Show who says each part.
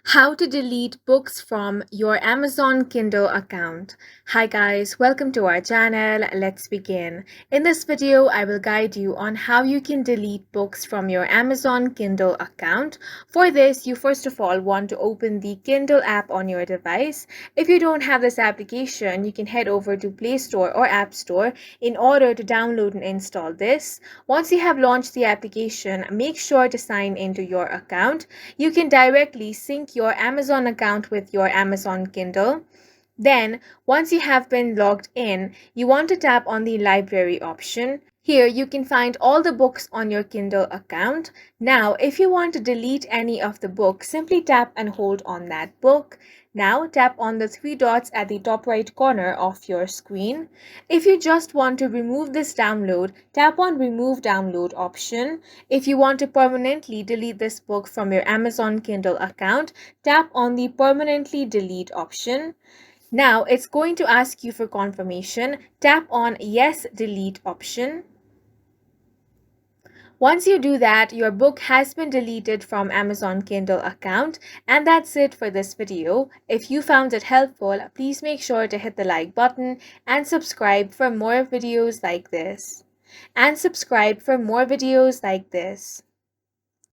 Speaker 1: How to delete books from your Amazon Kindle account. Hi guys, welcome to our channel. Let's begin. In this video, I will guide you on how you can delete books from your Amazon Kindle account. For this, you first of all want to open the Kindle app on your device. If you don't have this application, you can head over to Play Store or App Store in order to download and install this. Once you have launched the application, make sure to sign into your account. You can directly sync your Amazon account with your Amazon Kindle. Then, once you have been logged in, you want to tap on the library option. Here, you can find all the books on your Kindle account. Now, if you want to delete any of the books, simply tap and hold on that book. Now, tap on the three dots at the top right corner of your screen. If you just want to remove this download, tap on Remove Download option. If you want to permanently delete this book from your Amazon Kindle account, tap on the Permanently Delete option. Now it's going to ask you for confirmation. Tap on Yes Delete option. Once you do that, your book has been deleted from Amazon Kindle account. And that's it for this video. If you found it helpful, please make sure to hit the like button and subscribe for more videos like this.